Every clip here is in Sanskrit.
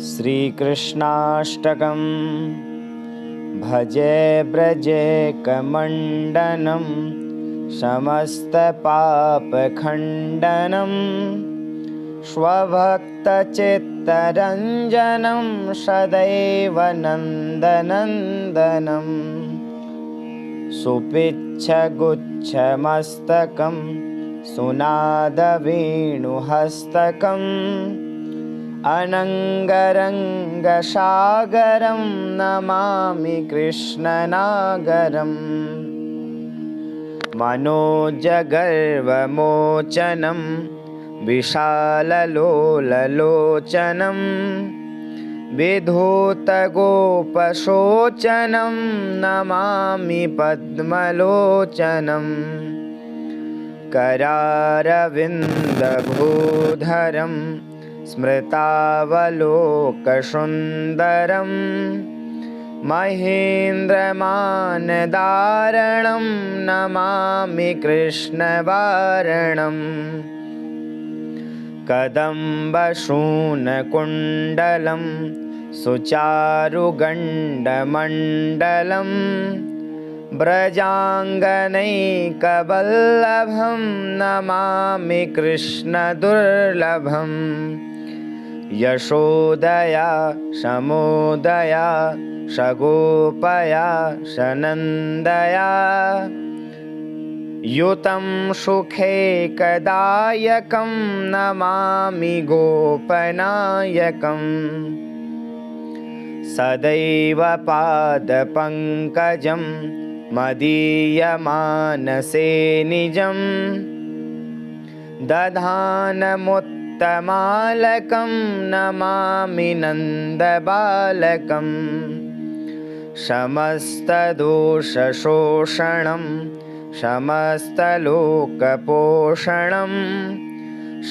श्रीकृष्णाष्टकम्। भजे ब्रजे कमण्डनं समस्तपापखण्डनं स्वभक्तचित्तरञ्जनं सदैव नन्दनन्दनं सुपिच्छगुच्छमस्तकं सुनादवेणुहस्तकम् अनङ्गरङ्गसागरं नमामि कृष्णनागरम्। मनोजगर्वमोचनं विशाललोललोचनं विधूतगोपशोचनं नमामि पद्मलोचनम्। करारविन्दभूधरं स्मृतावलोकसुन्दरं महेन्द्रमानदारणं नमामि कृष्णवारणम्। कदम्बशूनकुण्डलं सुचारुगण्डमण्डलं व्रजाङ्गनैकवल्लभं नमामि कृष्णदुर्लभम्। यशोदया समोदया सगोपया सनन्दया युतं सुखैकदायकं नमामि गोपनायकम्। सदैव पादपङ्कजं मदीयमानसे निजं दधानमुत्तमालकं नमामि नन्दबालकम्। समस्तदोषशोषणं समस्तलोकपोषणं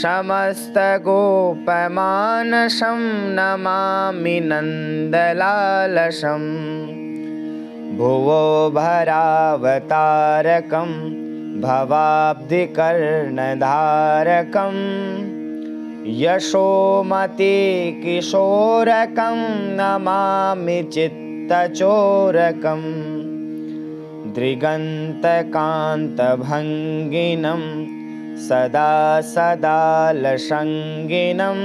समस्तगोपमानसं नमामि नन्दलालसम्। भुवो भरावतारकं भवाब्धिकर्णधारकं यशोमतिकिशोरकं नमामि चित्तचोरकम्। दृगन्तकान्तभङ्गिनं सदा सदालसङ्गिनं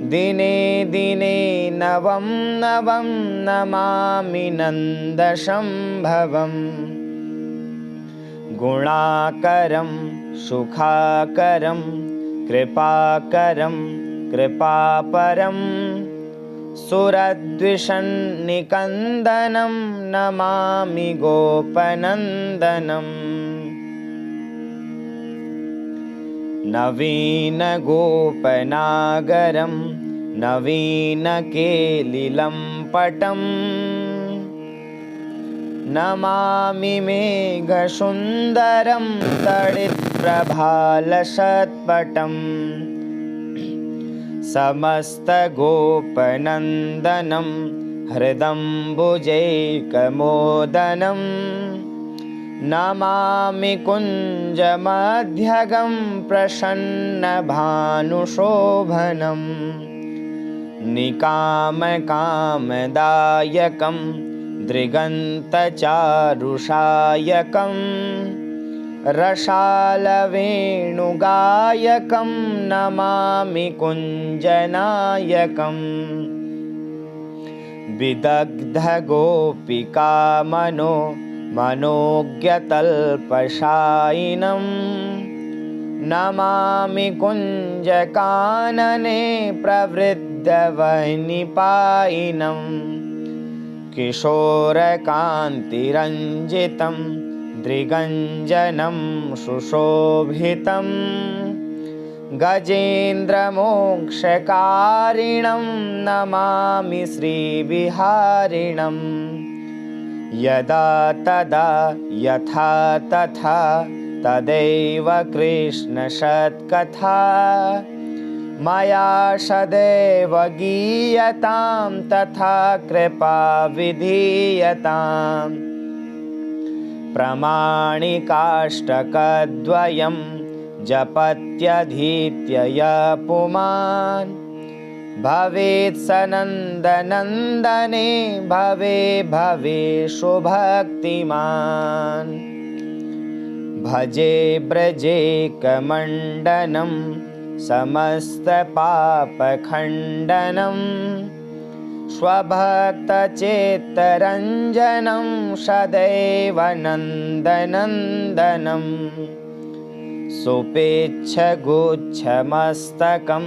दिने दिने नवं नवं नमामि नन्दसम्भवम्। गुणाकरं सुखाकरं कृपाकरं कृपापरं सुरद्विषन्निकन्दनं नमामि गोपनन्दनम्। नवीनगोपनागरं नवीनकेलिलम्पटं नमामि मेघसुन्दरं तडित्प्रभालसत्पटम्। समस्तगोपनन्दनं हृदम्बुजैकमोदनं नमामि कुञ्जमध्यगं प्रसन्नभानुशोभनम्। निकामकामदायकं दृगन्तचारुषायकं रसालवेणुगायकं नमामि कुञ्जनायकम्। विदग्धगोपिकामनो मनोज्ञतल्पशायिनं नमामि कुञ्जकानने प्रवृद्धवह्निपायिनं। किशोरकान्तिरञ्जितं दृगञ्जनं सुशोभितं गजेन्द्रमोक्षकारिणं नमामि श्रीविहारिणम्। यदा तदा यथा तथा तदैव कृष्णसत्कथा मया सदैव गीयतां तथा कृपा विधीयताम्। प्रमाणिकाष्टकद्वयं जपत्यधीत्य यः पुमान् भवेत् सनन्दनन्दने भवे भवेषु भक्तिमान् भजे ब्रजेकमण्डनं समस्तपापखण्डनं स्वभक्तचेत्तरञ्जनं सदैव नन्दनन्दनं सुपेच्छगुच्छमस्तकं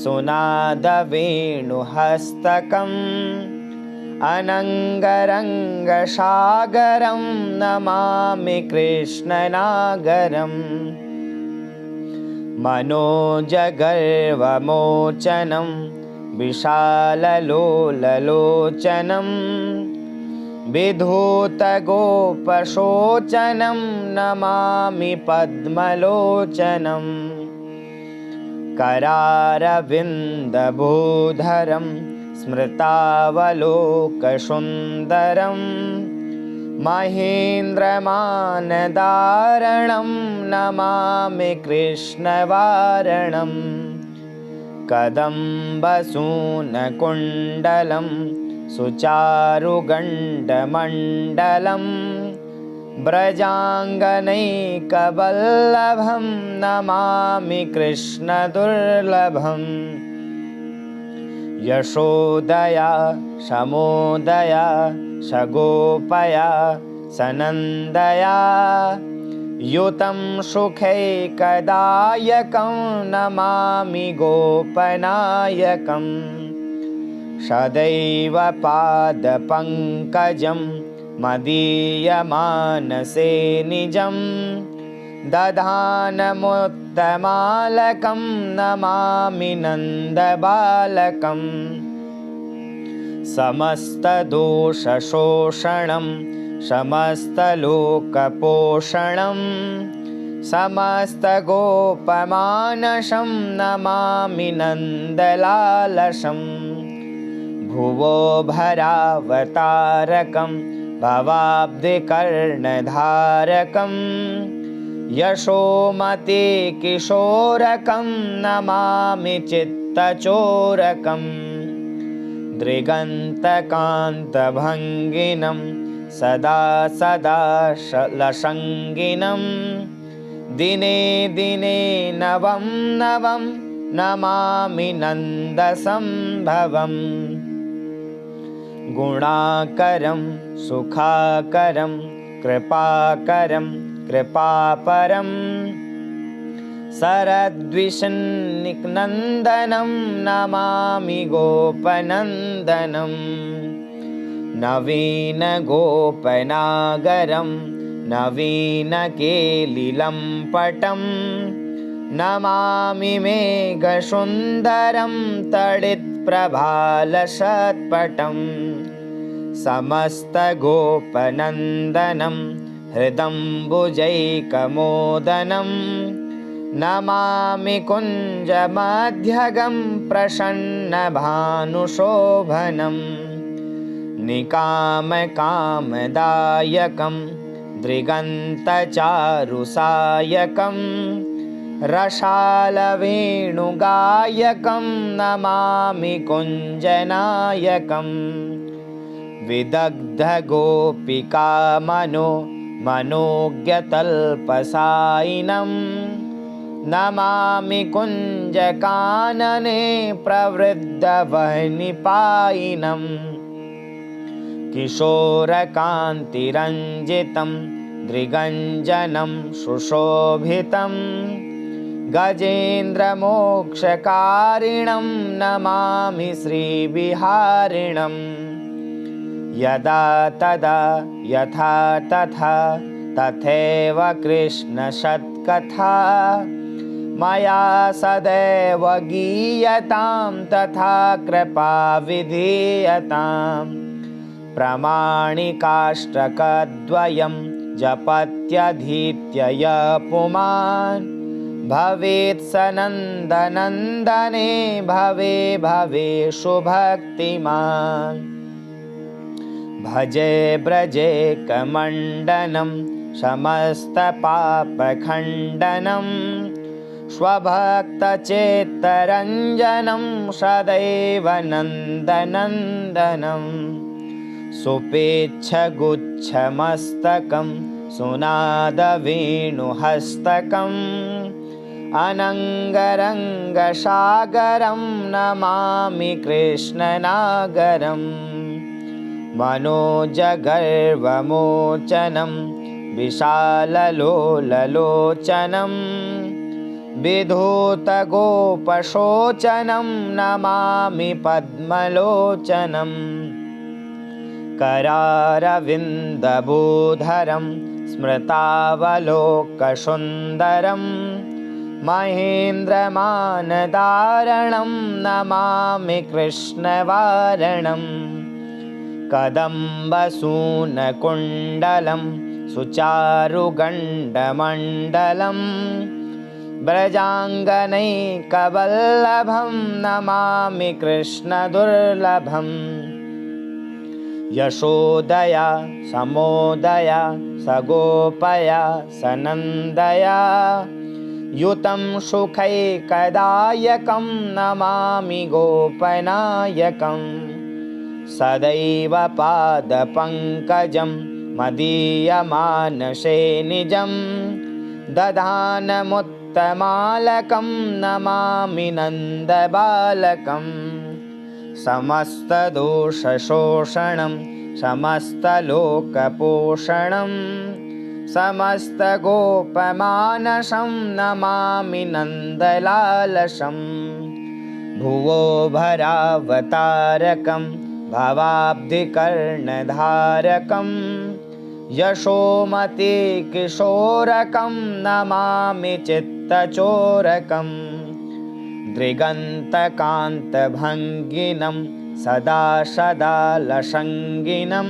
सुनादवेणुहस्तकम् अनङ्गरङ्गसागरं नमामि कृष्णनागरम् मनोजगर्वमोचनं विशाललोललोचनं विधूतगोपशोचनं नमामि पद्मलोचनं करारविन्दभूधरं स्मृतावलोकसुन्दरं महेन्द्रमानदारणं नमामि कृष्णवारणं कदम्बसूनकुण्डलं सुचारुगण्डमण्डलं व्रजाङ्गनैकवल्लभं नमामि कृष्णदुर्लभम् यशोदया शमोदया शगोपया सनन्दया युतं सुखैकदायकं नमामि गोपनायकं सदैव पादपङ्कजं मदीयमानसे निजं दधानमुत्तमालकं नमामि नन्दबालकं समस्तदोषशोषणं समस्तलोकपोषणं समस्तगोपमानसं नमामि नन्दलालसं भुवो भरावतारकं भवाब्धिकर्णधारकं यशोमते किशोरकं नमामि चित्तचोरकं दृगन्तकान्तभङ्गिनं सदा सदा लसङ्गिनं दिने दिने नवं नवं नमामि नन्दसम्भवम् गुणाकरं सुखाकरं कृपाकरं कृपापरं शरद्विषन्निनन्दनं नमामि गोपनन्दनं नवीनगोपनागरं नवीनकेलिलम्पटं नमामि मेघसुन्दरं तडित्प्रभालसत्पटं समस्तगोपनन्दनं हृदम्बुजैकमोदनं नमामि कुञ्जमध्यगं प्रसन्नभानुशोभनं निकामकामदायकं दृगन्तचारुसायकं रसालवेणुगायकं नमामि कुञ्जनायकं विदग्धगोपिकामनो मनोज्ञतल्पसायिनं नमामि कुञ्जकानने प्रवृद्धवह्निपायिनं किशोरकान्तिरञ्जितं दृगञ्जनं सुशोभितं गजेन्द्रमोक्षकारिणं नमामि श्रीविहारिणं यदा तदा यथा तथा तथैव कृष्णसत्कथा मया सदैव गीयतां तथा कृपा विधीयताम् प्रमाणिकाष्टकद्वयं जपत्यधीत्य यः पुमान् भवेत् सनन्दनन्दने भवे भवेषु भक्तिमान् भजे ब्रजेकमण्डनं समस्तपापखण्डनं स्वभक्तचित्तरञ्जनं सदैव नन्दनन्दनं सुपेच्छगुच्छमस्तकं सुनादवेणुहस्तकम् अनङ्गरङ्गसागरं नमामि कृष्णनागरम् मनोजगर्वमोचनं विशाललोललोचनं विधूतगोपशोचनं नमामि पद्मलोचनं करारविन्दभूधरं स्मृतावलोकसुन्दरं महेन्द्रमानदारणं नमामि कृष्णवारणम् कदम्बसूनकुण्डलं सुचारुगण्डमण्डलं व्रजाङ्गनैकवल्लभं नमामि कृष्णदुर्लभम् यशोदया समोदया सगोपया सनन्दया युतं सुखैकदायकं नमामि गोपनायकम् सदैव पादपङ्कजं मदीयमानसे निजं दधानमुत्तमालकं नमामि नन्दबालकं समस्तदोषशोषणं समस्तलोकपोषणं समस्तगोपमानसं नमामि नन्दलालसं भुवो भरावतारकं भवाब्धिकर्णधारकं यशोमति किशोरकं नमामि चित्तचोरकं दृगन्तकान्तभङ्गिनं सदा सदा लसङ्गिनं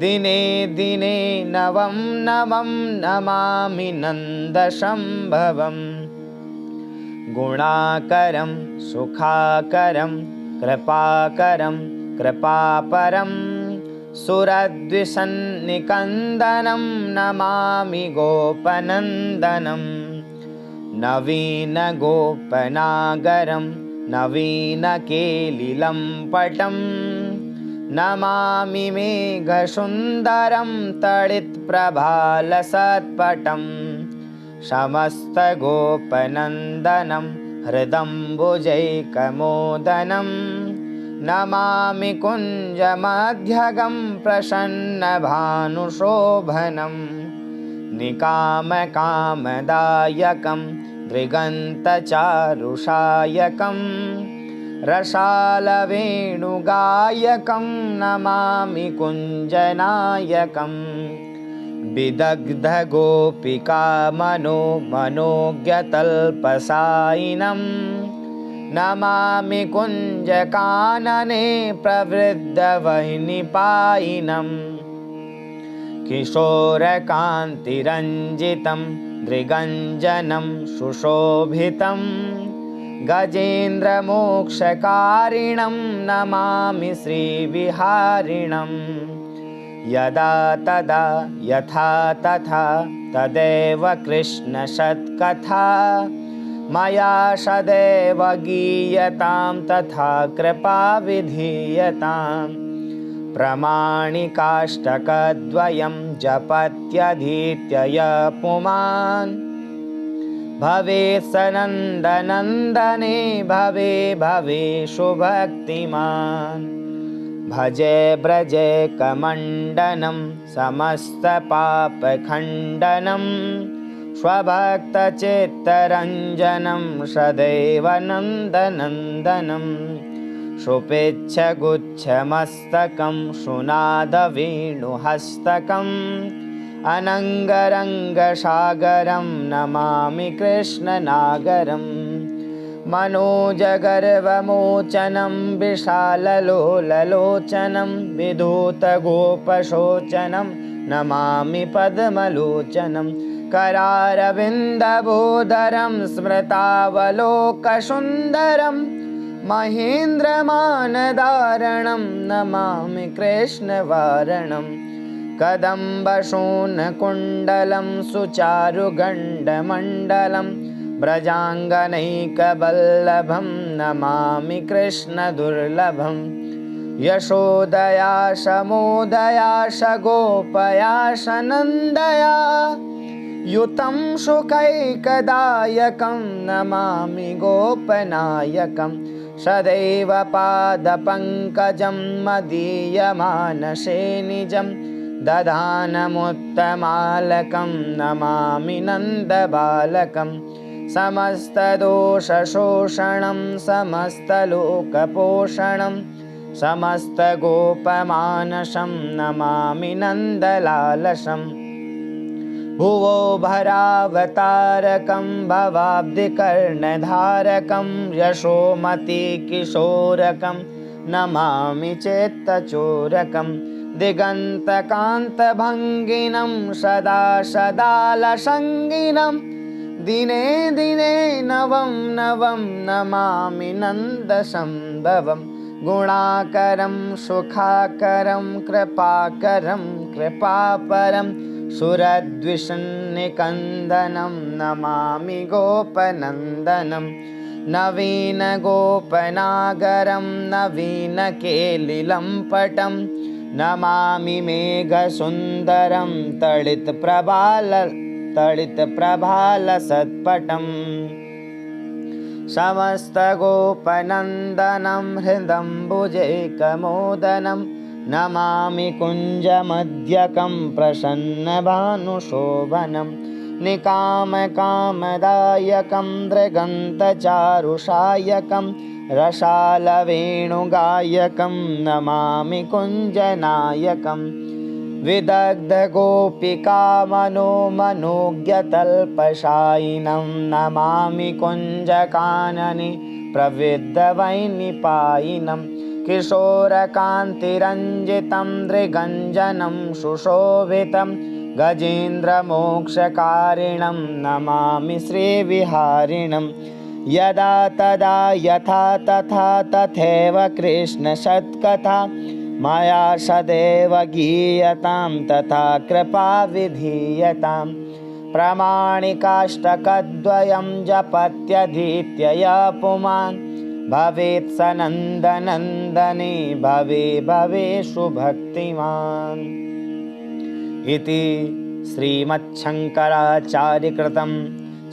दिने दिने नवं नवं नमामि नन्दसम्भवम् गुणाकरं सुखाकरं कृपाकरं कृपापरं सुरद्विषन्निकन्दनं नमामि गोपनन्दनं नवीनगोपनागरं नवीनकेलिलम्पटं नमामि मेघसुन्दरं तडित्प्रभालसत्पटं समस्तगोपनन्दनं हृदम्बुजैकमोदनं नमामि कुञ्जमध्यगं प्रसन्नभानुशोभनं निकामकामदायकं दृगन्तचारुषायकं रसालवेणुगायकं नमामि कुञ्जनायकं विदग्धगोपिका मनोज्ञतल्पसायिनं नमामि कुञ्जकानने प्रवृद्धवह्निपायिनं किशोरकान्तिरञ्जितं दृगञ्जनं सुशोभितं गजेन्द्रमोक्षकारिणं नमामि श्रीविहारिणं यदा तदा यथा तथा तदेव कृष्णसत्कथा मया सदैव गीयतां तथा कृपा विधीयतां प्रमाणिकाष्टकद्वयं जपत्यधीत्य यः पुमान् भवेत् स नन्दनन्दने भवे भवेषु भक्तिमान् भजे व्रजे कमण्डनं समस्तपापखण्डनं स्वभक्तचित्तरञ्जनं सदैव नन्दनन्दनं सुपेच्छगुच्छमस्तकं सुनादवेणुहस्तकम् अनङ्गरङ्गसागरं नमामि कृष्णनागरम् मनोजगर्वमोचनं विशाललोललोचनं विधूतगोपशोचनं नमामि पद्मलोचनं करारविन्दभूधरं स्मृतावलोकसुन्दरं महेन्द्रमानदारणं नमामि कृष्णवारणं कदम्बसूनकुण्डलं सुचारुगण्डमण्डलं व्रजाङ्गनैकवल्लभं नमामि कृष्णदुर्लभं यशोदयाश मोदयाश गोपयाश नन्दया युतं शुकैकदायकं नमामि गोपनायकं सदैव पादपङ्कजं मदीयमानसे निजं दधानमुत्तमालकं नमामि नन्दबालकं समस्तदोषशोषणं समस्तलोकपोषणं समस्तगोपमानसं नमामि नन्दलालसम् भुवो भरावतारकं भवाब्धिकर्णधारकं यशोमतिकिशोरकं नमामि चेत्तचोरकं दिगन्तकान्तभङ्गिनं सदा सदालसङ्गिनं दिने दिने नवं नवं नमामि नन्दसम्भवं गुणाकरं सुखाकरं कृपाकरं कृपापरं सुरद्विषन्निकन्दनं नमामि गोपनन्दनं नवीनगोपनागरं नवीनकेलिलम्पटं नमामि मेघसुन्दरं तडितप्रभालसत्पटम् समस्तगोपनन्दनं हृदम्बुजैकमोदनं नमामि कुञ्जमध्यकं प्रसन्नभानुशोभनं निकामकामदायकं दृगन्तचारुषायकं रसालवेणुगायकं नमामि कुञ्जनायकं विदग्धगोपिकामनोज्ञतल्पशायिनं नमामि कुञ्जकाननि प्रविद्धवैनिपायिनं किशोरकान्तिरञ्जितं दृगञ्जनं सुशोभितं गजेन्द्रमोक्षकारिणं नमामि श्रीविहारिणं यदा तदा यथा तथा तथैव कृष्णसत्कथा मया सदैव गीयतां तथा कृपा विधीयतां प्रामाणिकाष्टकद्वयं जपत्यधीत्य यः पुमान् भवेत् स नन्दनन्दने भवे भवे सुभक्तिमान् इति श्रीमच्छङ्कराचार्यकृतं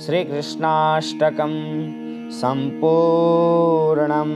श्रीकृष्णाष्टकं सम्पूर्णम्।